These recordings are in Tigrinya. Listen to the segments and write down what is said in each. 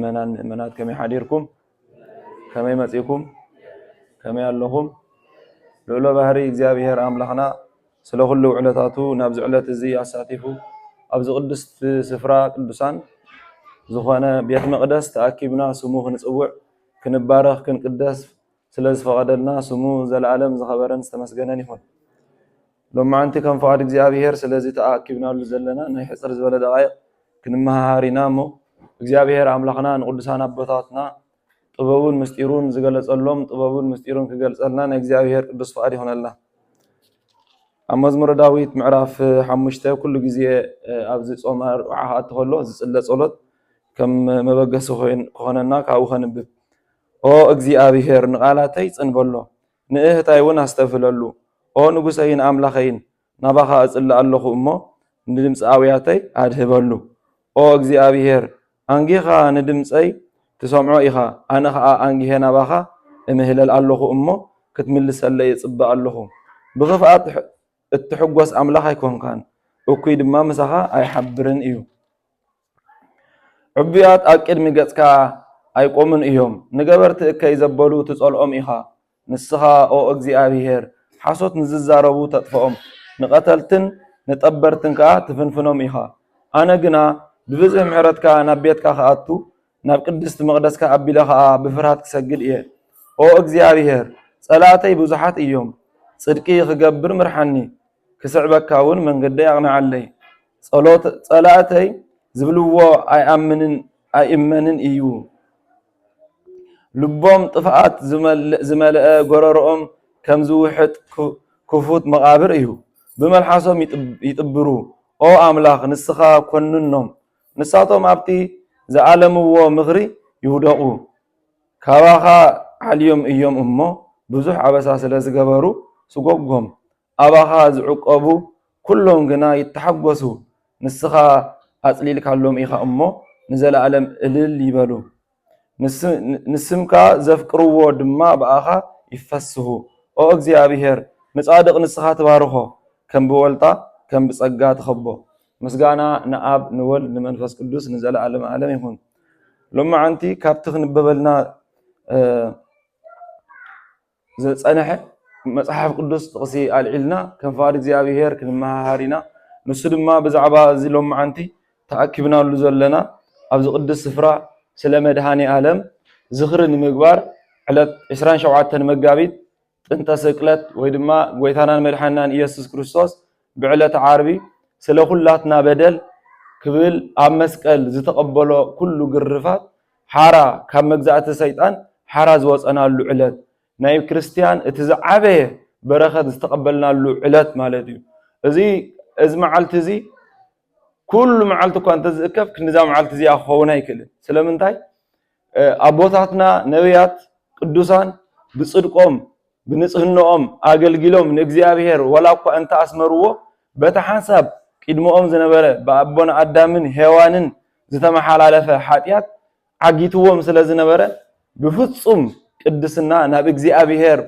زلنا منات كم يحديركم كم يمسيكم كم ياللهم لولا بهري እግዚአብሔር አምላኽና ስለ ሁሉ ዕለታቱ ናብ ዝዕለት እዚ አሳቲፉ ኣብ ዝቅድስት ስፍራ ቅዱሳን ዝኾነ ቤት መቅደስ ተኣኪብና ስሙ ክንጽውዕ ክንባረኽ ክንቅደስ ስለ ዝፈቀደልና ስሙ ዘለዓለም ዝኸበረን ዝተመስገነን ይሁን ሎማዓንቲ ከም ፈቃድ እግዚአብሔር ስለዚ ተኣኪብናሉ ዘለና ናይ ሕፅር ዝበለ ደቃይቕ ክንመሃሪና ሞ እግዚአብሔር አምላኽና ንቅዱሳን አቦታትና ጥበቡን ምስጢሩን ዝገለጸሎም ጥበቡን ምስጢሩን ክገልጸልና እግዚአብሔር ቅዱስ ፈቃድ ይሆነልና መዝሙረ ዳዊት ምዕራፍ 5 ኩሉ ግዜ ኣብዚ ጾም ኣርባዓ ተኸሎ ዝጽለ ጸሎት ከም መበገስ ኮነና ካብኡ ኸንብብ ኦ እግዚአብሔር ንቃላተይ ጽንበሎ ንእህታይ እውን ኣስተፍለሉ ኦ ንጉሰይን ኣምላኸይን ናባኻ እጽለ ኣለኹ እሞ ንድምፂ ኣውያተይ ኣድህበሉ ኦ እግዚአብሔር አንጊኻ ንድምፀይ ትሰምዖ ኢኻ ኣነ ኸኣ አንጊሄ ናባኻ እምህለል ኣለኹ እሞ ክትምልሰለይ ጽብቕ ኣለኹ ብኽፍኣት እትሕጎስ ኣምላኽ ኣይኮንካን እኩይ ድማ ምሳኻ ኣይሓብርን እዩ ዕቡያት ኣብ ቅድሚ ገጽካ ኣይቆሙን እዮም ንገበርቲ እከይ ዘበሉ ትጸልኦም ኢኻ ንስኻ ኦ እግዚአብሔር ሓሶት ንዝዛረቡ ተጥፍኦም ንቐተልትን ንጠበርትን ከዓ ትፍንፍኖም ኢኻ ኣነ ግና ብብዝሕ ምሕረትካ ናብ ቤትካ ከኣቱ ናብ ቅድስቲ መቅደስካ ኣቢለ ከዓ ብፍርሃት ክሰግድ እየ ኦ እግዚአብሔር ጸላእተይ ብዙሓት እዮም ጽድቂ ክገብር ምርሓኒ ክስዕበካ እውን መንገደይ ኣቕንዓለይ ጸላእተይ ዝብልዎ ኣይእመንን እዩ ልቦም ጥፍኣት ዝመልአ ጎረሮኦም ከም ዝውሕጥ ክፉት መቃብር እዩ ብመልሓሶም ይጥብሩ ኦ ኣምላኽ ንስኻ ኮንኖም ንሳቶም ኣብቲ ዝዓለምዎ ምኽሪ ይውደቑ ካባኻ ዓልዮም እዮም እሞ ብዙሕ ዓበሳ ስለ ዝገበሩ ስጎጎም ኣባኻ ዝዕቀቡ ኩሎም ግና ይተሓጎሱ ንስኻ ኣጽሊልካሎም ኢኻ እሞ ንዘለዓለም እልል ይበሉ ንስምካ ዘፍቅርዎ ድማ ብኣኻ ይፈስሁ ኦ እግዚአብሔር ንጻድቕ ንስኻ ትባርኾ ከም ብወልጣ ከም ብጸጋ ትኸቦ ምስጋና ንኣብ ንወልድ ንመንፈስ ቅዱስ ንዘለዓለም ዓለም ይሁን ሎማዓንቲ ካብቲ ክንበበልና ዝጸንሐ መጽሓፍ ቅዱስ ጥቕሲ ኣልዒልና ከም ፈቃድ እግዚአብሔር ክንመሃሪና ንሱ ድማ ብዛዕባ እዚ ሎማዓንቲ ተኣኪብናሉ ዘለና ኣብ ዝቅድስ ስፍራ ስለ መድሃኒ ዓለም ዝኽሪ ንምግባር ዕለት 27 መጋቢት ጥንተ ስቅለት ወይ ድማ ጎይታናን መድሓኒናን ኢየሱስ ክርስቶስ ብዕለት ዓርቢ ስለ ኩላትና በደል ክብል ኣብ መስቀል ዝተቀበሎ ኩሉ ግርፋት ሓራ ካብ መግዛእቲ ሰይጣን ሓራ ዝወፀናሉ ዕለት ናይ ክርስቲያን እቲ ዝዓበየ በረኸት ዝተቀበልናሉ ዕለት ማለት እዩ እዚ መዓልቲ እዚ ኩሉ መዓልቲ እኳ እንተዝእከብ ክንዛ መዓልቲ እዚኣ ክኸውን ኣይክእልን ስለምንታይ ኣቦታትና ነቢያት ቅዱሳን ብጽድቆም ብንጽህናኦም ኣገልጊሎም ንእግዚአብሔር ወላ እኳ እንተ ኣስመርዎ በታ ሓንሳብ ቅድሞኦም ዝነበረ በኣቦና ኣዳምን ሄዋንን ዝተመሓላለፈ ሓጢያት ዓጊትዎም ስለ ዝነበረ ብፍጹም ቅድስና ናብ እግዚአብሔር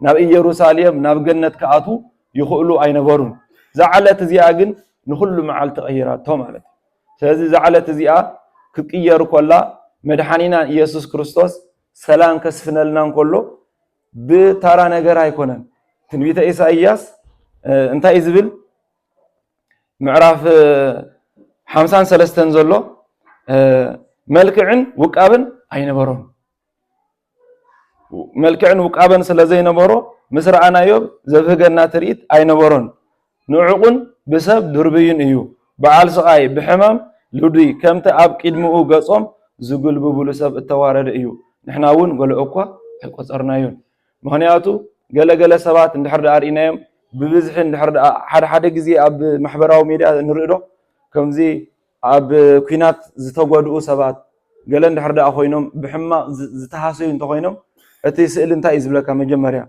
ናብ ኢየሩሳሌም ናብ ገነት ከኣቱ ይኽእሉ ኣይነበሩን ዛዓለት እዚኣ ግን ንኹሉ መዓልቲ ቀይራቶ ማለት ስለዚ ዛዓለት እዚኣ ክቅየር ኮላ መድሓኒና ኢየሱስ ክርስቶስ ሰላም ከስፍነልና እንከሎ ብታራ ነገር ኣይኮነን ትንቢተ ኢሳይያስ እንታይ ዝብል ምዕራፍ 53 ዘሎ መልክዕን ውቃብን ኣይነበሮም መልክዕን ውቃብን ስለ ዘይነበሮ ምስራኣናዮ ዘፍገና ትርኢት ኣይነበሮን ንዑቁን ብሰብ ድርብይን እዩ በዓል ስቃይ ብሕማም ልዱይ ከምቲ ኣብ ቅድሚኡ ገጾም ዝግልብብሉ ሰብ እተዋረደ እዩ ንሕና እውን ገለ እኳ ኣይቆፀርናዮን ምክንያቱ ገለገለ ሰባት እንድሕር ርኢናዮም ብብዝሒ እንድሕር ሓደ ግዜ ኣብ ማሕበራዊ ሚድያ ንርእዶ ከምዚ ኣብ ኩናት ዝተጎድኡ ሰባት ገለ እንድሕር ኮይኖም ብሕማቅ ዝተሃሰዩ እንተኮይኖም እቲ ስእሊ እንታይ ዝብለካ መጀመርያ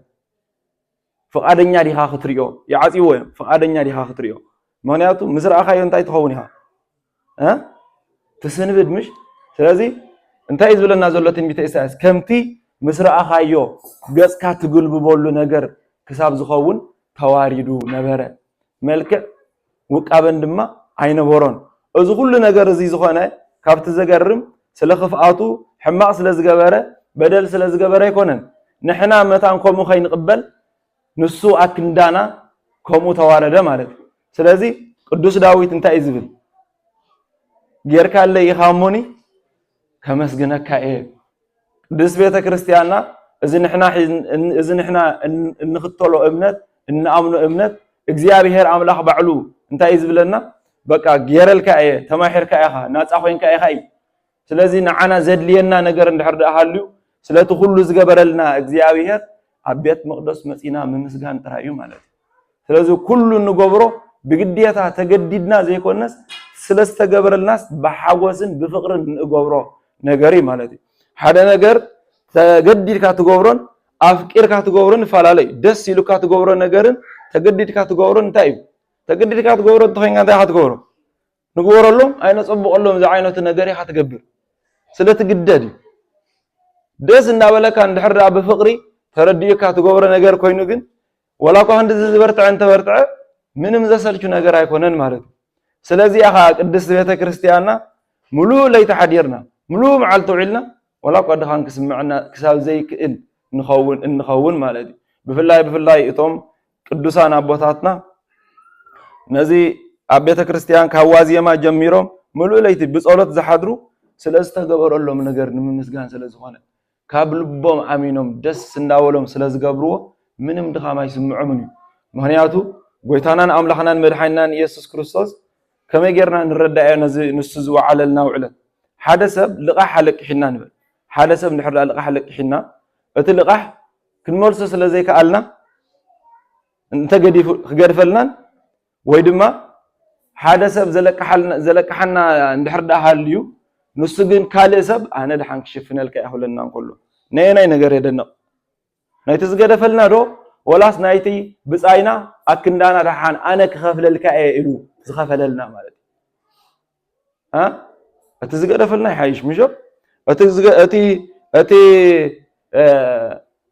ፍቃደኛ ዲኻ ክትሪኦ ይዓጽይዎ እዮም ፍቃደኛ ዲኻ ክትሪኦ ምክንያቱ ምስራእኻዮ እንታይ ትኸውን ኢኻ ትስንብድ ምሽ ስለዚ እንታይ ዝብለና ዘሎ ትንቢተ ኢሳይያስ ከምቲ ምስራእኻዮ ገጽካ ትግልብበሉ ነገር ክሳብ ዝኸውን ተዋሪዱ ነበረ መልክዕ ውቃበን ድማ ኣይነበሮን እዚ ሁሉ ነገር እዚ ዝኾነ ካብቲ ዘገርም ስለخفአቱ ሕማቅ ስለዝገበረ በደል ስለዝገበረ ይኮነን ንሕና መታን ኮሙ ኸይንቅበል ንሱ አክንዳና ኮሙ ተዋረደ ማለት ስለዚህ ቅዱስ ዳዊት እንታይ ይዝብል ጌርካለ ይኻሞኒ ከመስግነካ ቅዱስ ቤተ ክርስቲያንና እዚ ንሕና እንኽተሎ እምነት እንአምኖ እምነት እግዚአብሔር አምላኽ ባዕሉ እንታይ ይዝብለና በቃ ጌረልካ ተማሂርካ ኢኻ ናጻ ኮይንካ ኢኻ ስለዚህ ንዓና ዘድልየና ነገር እንድሕር ደሃልዩ ስለቲ ሁሉ ዝገበረልና እግዚአብሔር አቤት መቅደስ መጺና ምምስጋን ጥራዩ ማለት ስለዚህ ኩሉ ንገብሮ بجديታ ተገዲድና ዘይኮነስ ስለስተገበረልናስ በሐጎስን በፍቅርን ንገብሮ ነገሪ ማለት ሓደ ነገር ተገዲድካ ትገብሮን አፍቂርካ ትገብሮን ፈላለይ ደስ ይሉካ ትገብሮ ነገርን ተገዲድካ ትገብሮን እንታይ ተገዲድካ ትገብሮ ተኸኛ እንታይ ትገብሮ ንግበረሎም አይነ ጽብቆሎም ዛ አይነቱ ነገር ይኻ ትገብር ስለትግደድ ደስ እናበለካ እንድሕር በፍቅሪ ተረዲካ ትገብሮ ነገር ኮይኑ ግን ወላኳ እንደ ዝበርትዕ እንተ በርትዕ ምንም ዘሰልቹ ነገር አይኮነን ማለት ስለዚህ አኻ ቅድስት ቤተ ክርስቲያንና ሙሉ ለይተ ሓዲርና ሙሉ መዓልቱ ዒልና ወላኳ ድኻን ክስምዕና ክሳብ ዘይክእል እንኸውን ማለት ብፍላይ እቶም ቅዱሳን አቦታትና ነዚ ኣብ ቤተ ክርስቲያን ካዋዚየማ ጀሚሮም ሙሉ ለይቲ ብጸሎት ዝሓድሩ ስለዝተገበረሎም ነገር ንምስጋን ስለዝኾነ ካብ ልቦም አሚኖም ደስ እንዳወሎም ስለዝገብርዎ ምንም ድኻም አይስምዑምን ምክንያቱ ጎይታናን አምላኽናን መድኃኒናን ኢየሱስ ክርስቶስ ከመይ ጌርና ንረዳእ ንሱ ዝወዓለልና ውዕለት ሓደ ሰብ ልቃሕ አለቅሒና ንብል ሓደ ሰብ ንድሕር ልቃሕ አለቅሒና እቲ ልቃሕ ክንመልሶ ስለዘይከኣልና እንተ ክገድፈልናን ወይ ድማ ሓደ ሰብ ዘለቅሓና እንድሕር ሃልዩ ንሱ ግን ካልእ ሰብ ኣነ ድሓን ክሽፍነልካ ይኽብለና እንከሎ ናይ ነገር የደንቕ ናይቲ ዝገደፈልና ዶ ወላስ ናይቲ ብጻይና አክንዳና ድሓን ኣነ ክኸፍለልካ ኢሉ ዝኸፈለልና ማለት እቲ ዝገደፈልና ይሓይሽ ምሾ እቲ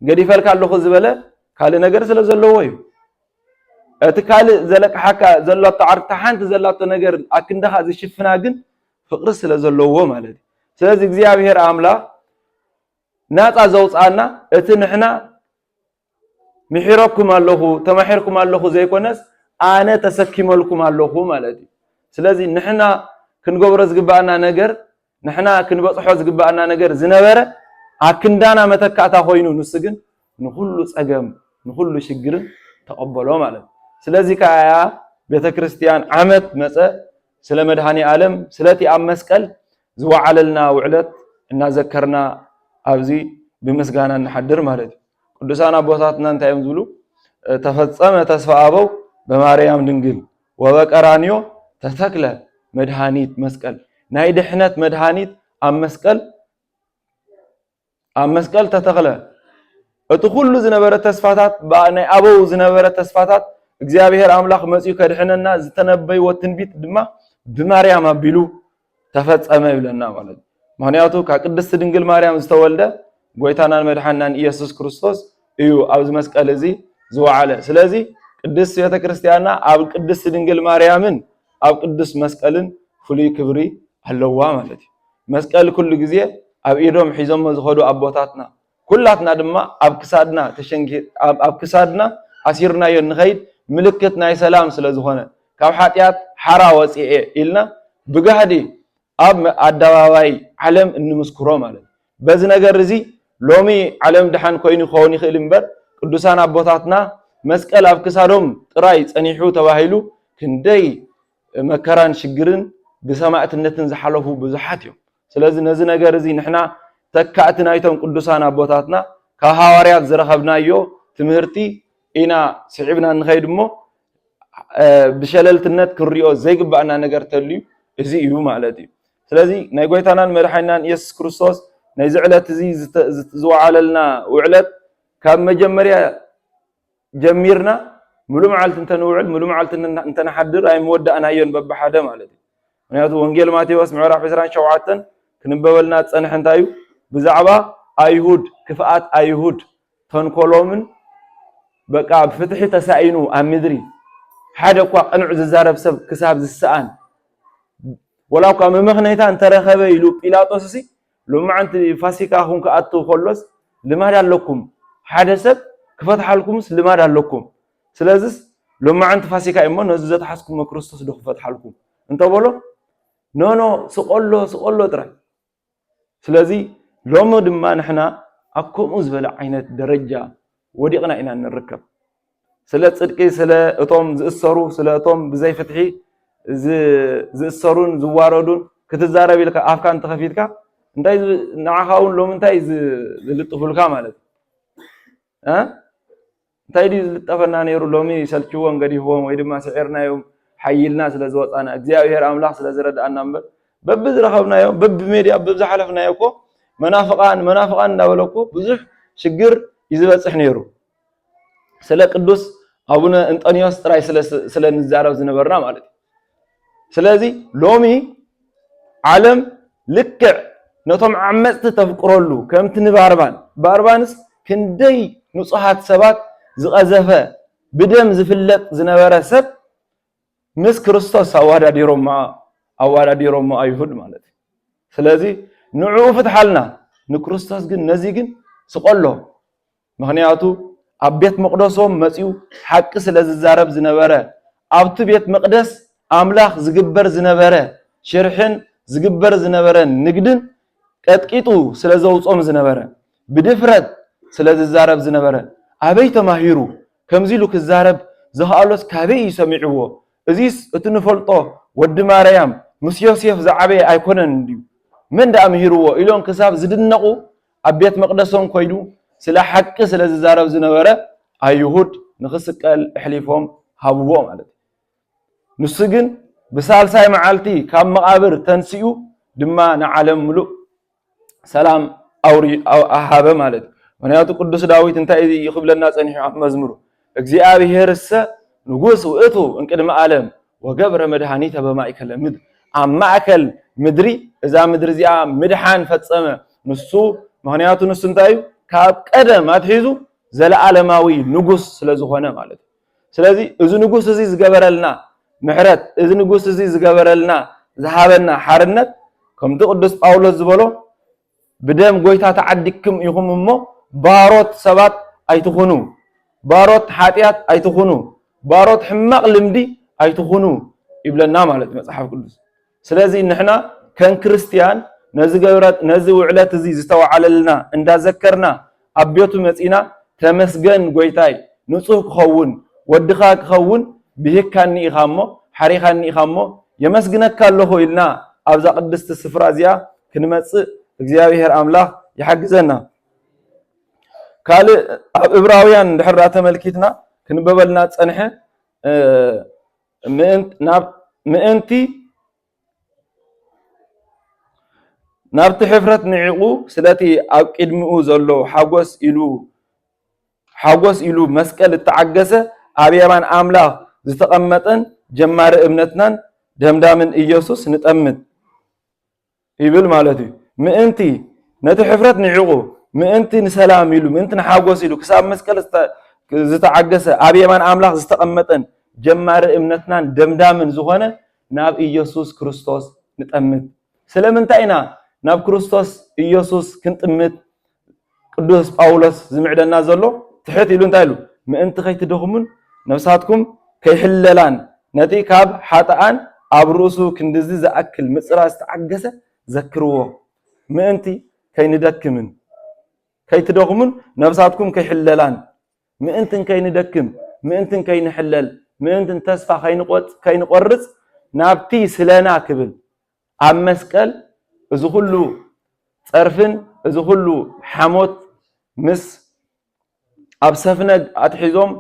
ገዲፈልካ ኣለኹ ዝበለ ካልእ ነገር ስለ ዘለዎ እዩ እቲ ካልእ ዘለቅሓካ ዘላቶ ዓርታ ሓንቲ ዘላቶ ነገር አክንዳኻ ዝሽፍና ግን ፍቅሪ ስለ ዘለዎ ማለት ስለዚህ እግዚአብሔር አምላክ ናጻ ዘውጻና እቲ ንሕና ምሕረኩም ኣለኹ ተማሂርኩም ኣለኹ ዘይኮነስ ኣነ ተሰኪመልኩም ኣለኹ ማለት ስለዚህ ንሕና ክንገብሮ ዝግባአና ነገር ንሕና ክንበጽሖ ዝግባአና ነገር ዝነበረ አክንዳና መተካእታ ኮይኑ ንሱ ግን ንኹሉ ጸገም ንኹሉ ሽግርን ተቀበሎ ማለት ስለዚህ ካያ ቤተ ክርስቲያን ዓመት መጸ ስለ መድኃኒ ዓለም ስለቲ ኣብ መስቀል ዝወዓለልና ውዕለት እናዘከርና ኣብዚ ብምስጋና እንሓድር ማለት ቅዱሳን አቦታትና እንታይም ዝብሉ ተፈጸመ ተስፋ አበው በማርያም ድንግል ወበቀራንዮ ተተክለ መድኃኒት መስቀል ናይ ድሕነት መድኃኒት ኣብ መስቀል ተተክለ እቲ ሁሉ ዝነበረ ተስፋታት ናይ አበው ዝነበረ ተስፋታት እግዚአብሔር አምላክ መጽኡ ከድሕነና ዝተነበይዎ ትንቢት ድማ በማርያም አቢሉ ተፈጸመ ይብለና ማለት ምክንያቱ ከቅድስት ድንግል ማርያም ዝተወልደ ጎይታናን መድኃኒናን ኢየሱስ ክርስቶስ እዩ ኣብ መስቀል እዚ ዝወዓለ ስለዚህ ቅድስት ቤተ ክርስቲያንና ኣብ ቅድስት ድንግል ማርያምን ኣብ ቅዱስ መስቀልን ፍሉይ ክብሪ ኣለዋ ማለት መስቀል ኩሉ ግዜ ኣብ ኢዶም ሒዞም ዝኸዱ አቦታትና ኩላትና ድማ ኣብ ክሳድና ኣሲርናዮ ንኸይድ ምልክት ናይ ሰላም ስለዝኾነ ካብ ሓጢያት ሓራ ወፂኤ ኢልና ብጋህዲ ኣብ ኣደባባይ ዓለም እንምስክሮ ማለት በዚ ነገር እዚ ሎሚ ዓለም ድሓን ኮይኑ ይኸውን ይኽእል እምበር ቅዱሳን አቦታትና መስቀል ኣብ ክሳዶም ጥራይ ጸኒሑ ተባሂሉ ክንደይ መከራን ሽግርን ብሰማዕትነትን ዝሓለፉ ብዙሓት እዮም ስለዚህ ነዚ ነገር እዚ ንሕና ተካእቲ ናይቶም ቅዱሳን አቦታትና ካብ ሐዋርያት ዝረኸብናዮ ትምህርቲ ኢና ስዒብና ንኸይድ እሞ ብሸለልትነት ክሪኦ ዘይግባእና ነገር ተልዩ እዚ እዩ ማለት እዩ ስለዚህ ናይ ጎይታናን መድኃኒናን ኢየሱስ ክርስቶስ ናይ ዝዕለት እዚ ዝወዓለልና ውዕለት ካብ መጀመርያ ጀሚርና ሙሉ መዓልቲ እንተንውዕል ሙሉ መዓልቲ እንተንሓድር ኣይምወዳእናዮን በብሓደ ማለት እዩ ምክንያቱ ወንጌል ማቴዎስ ምዕራፍ 27 ክንበበልና ፀንሕ እንታይ እዩ ብዛዕባ አይሁድ ክፍኣት አይሁድ ተንኮሎምን በቃ ፍትሒ ተሳኢኑ ኣብ ምድሪ ሓደ እኳ ቅንዕ ዝዛረብ ሰብ ክሳብ ዝሰኣን ወላው ካብ መምኽነይታ እንተረኸበ ኢሉ ጲላጦስ ሲ ሎማዓንቲ ፋሲካ ኹን ከኣቱ ከሎስ ልማድ ኣለኩም ሓደ ሰብ ክፈትሓልኩምስ ልማድ ኣለኩም ስለዚህ ሎማዓንቲ ፋሲካ እሞ ነዚ ዘተሓስኩም ክርስቶስ ዶ ክፈትሓልኩም እንተበሎ ኖ ስቆሎ ጥራይ ስለዚህ ሎሞ ድማ ንሕና ኣከምኡ ዝበለ ዓይነት ደረጃ ወዲቕና ኢና ንርከብ ስለ ጽድቂ ስለ እቶም ዝእሰሩ ስለ እቶም ብዘይ ፍትሒ ዝእሰሩን ዝዋረዱን ክትዛረብ ኢልካ ኣፍካ እንተኸፊትካ እንታይ ንዓኻውን ሎም እንታይ ዝልጥፉልካ ማለት እንታይ ዝልጠፈና ነይሩ ሎሚ ሰልችዎን ገዲፍዎም ወይ ድማ ስዒርናዮም ሓይልና ስለ ዝወፃና እግዚኣብሔር ኣምላኽ ስለ ዝረዳእና እምበር በቢ ዝረኸብናዮም በቢ ሜድያ ብዝሓለፍናዮ እኮ መናፍቃን እንዳበለኩ ብዙሕ ሽግር ይዝበፅሕ ነይሩ ስለ ቅዱስ አቡነ እንጦንዮስ ጥራይ ስለ ንዛረብ ዝነበርና ማለት ስለዚ ሎሚ ዓለም ልክዕ ነቶም ዓመፅቲ ተፍቅረሉ ከምቲ ንባርባንስ ክንደይ ንጹሃት ሰባት ዝቐዘፈ ብደም ዝፍለጥ ዝነበረ ሰብ ምስ ክርስቶስ ኣዋዳዲሮሞ ኣይሁድ ማለት ስለዚ ንዕኡ ፍትሓልና ንክርስቶስ ግን ነዚ ግን ስቆሎ ምክንያቱ ኣብ ቤት መቅደሶም መጺኡ ሓቂ ስለ ዝዛረብ ዝነበረ ኣብቲ ቤት መቅደስ ኣምላኽ ዝግበር ዝነበረ ሽርሕን ዝግበር ዝነበረ ንግድን ቀጥቂጡ ስለ ዘውጾም ዝነበረ ብድፍረት ስለ ዝዛረብ ዝነበረ ኣበይ ተማሂሩ ከምዚ ኢሉ ክዛረብ ዝኽኣሎስ ካበይ ይሰሚዕዎ እዚስ እቲ ንፈልጦ ወዲ ማርያም ምስ ዮሴፍ ዝዓበየ ኣይኮነን እንድዩ من دا أمهروا إلون كساب زدنقو أبيت مقدسهم كويدو سلا حق سلا زارب زنورة أيهود نخسك الحليفهم هابوهم على نسجن بسال ساي معالتي كم مقابر تنسيو دما نعلم ملو سلام أو أحابة مالت ونياتو قدس داويت انتا يخبل الناس أن يحب مزمرو اجزي أبي هرسة نقوس وإتو انكدم عالم وقبر مدهانيته بما يكلم مدر أما أكل مدري إذا مدري زي مدحان فتسمة نسو مهنياتو نسنتايو كاب قدم ما تحيزو زل عالماوي نقوس سلازوخنا مالت سلازي إذا نقوس زي زقبرلنا محرت إذا نقوس زي زقبرلنا ذهبنا حارنت كم تقدس أولاد زبالو بدم قويتا تعدكم يخم مو باروت سبات أي تخونو باروت حاتيات أي تخونو باروت حمق لمدي أي تخونو يبلنا مالت مصحف قدس سلازي نحنا كان كريستيان نزي وعلات زي زتوعل لنا اندا ذكرنا ابيوتو مصينا تمسجن غويتاي نصوح خون ودخاك خون بهكاني اخامو حريخاني اخامو يمسجنك الله إلنا ابزا قدست السفرة زيا كنمص እግዚአብሔር አምላክ يحجزنا قال ابراويان دحرا تملكتنا كنببلنا صنحه مئنتي نابت حفرت نعقو سلاتي قدمو زلو حاغوس إلو مسكل التعجسه ابيمان املاك زتقمطن جمار ابنتنا دمدامن ኢየሱስ نطمت يبل مالتي مئنتي نت حفرت نعقو مئنتي نسلام يلو مئنتي حاغوس يلو كساب مسكل زتعجسه ابيمان املاك زتقمطن جمار ابنتنا دمدامن زغونه ناب ኢየሱስ ክርስቶስ نطمت ስለምንታይና ናብ ክርስቶስ ኢየሱስ ክንጥምት ቅዱስ ጳውሎስ ዝምዕደና ዘሎ ትሕት ኢሉ እንታይ ኢሉ ምእንቲ ከይትደኽሙን ነፍሳትኩም ከይሕለላን ነቲ ካብ ሓጣኣን ኣብ ርእሱ ክንድዚ ዝኣክል ምጽራዝ ተዓገሰ ዘክርዎ ምእንቲ ከይንደክምን ከይትደኽሙን ነፍሳትኩም ከይሕለላን ምእንትን ከይንደክም ምእንትን ከይንሕለል ምእንትን ተስፋ ከይንቆርጽ ናብቲ ስለና ክብል ኣብ መስቀል እዚ ሁሉ ጸርፍን እዚ ሁሉ ሓሞት ምስ ኣብ ሰፍነግ ኣትሒዞም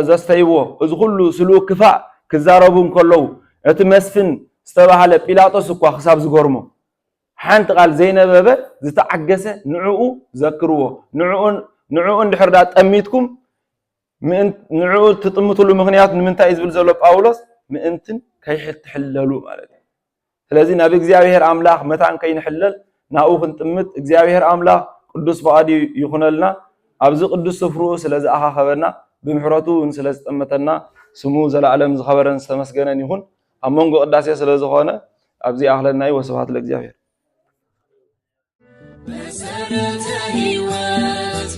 ዘስተይዎ እዚ ሁሉ ስሉእ ክፋእ ክዛረቡን ከለው እቲ መስፍን ዝተባሃለ ጲላጦስ እኳ ክሳብ ዝገርሞ ሓንቲ ቃል ዘይነበበ ዝተዓገሰ ንዕኡ ዘክርዎ ንዕኡ እንድሕርዳ ጠሚትኩም ንዕኡ ትጥምትሉ ምክንያት ንምንታይ ዝብል ዘሎ ጳውሎስ ምእንትን ከይሕትሕለሉ ማለት ስለዚህ ናብ እግዚአብሔር አምላክ መታን ከይንሕለል ናኡ ክንጥምት እግዚአብሔር አምላክ ቅዱስ ፈቃዲ ይኹነልና ኣብዚ ቅዱስ ስፍሩ ስለዚ ኣኻኸበና ብምሕረቱ ስለዝጠመተና ስሙ ዘላለም ዝኸበረን ዝተመስገነን ይኹን ኣብ መንጎ ቅዳሴ ስለዝኾነ ኣብዚ ኣኽለናይ ወስብሐት ለእግዚአብሔር መሰረተ ሕይወት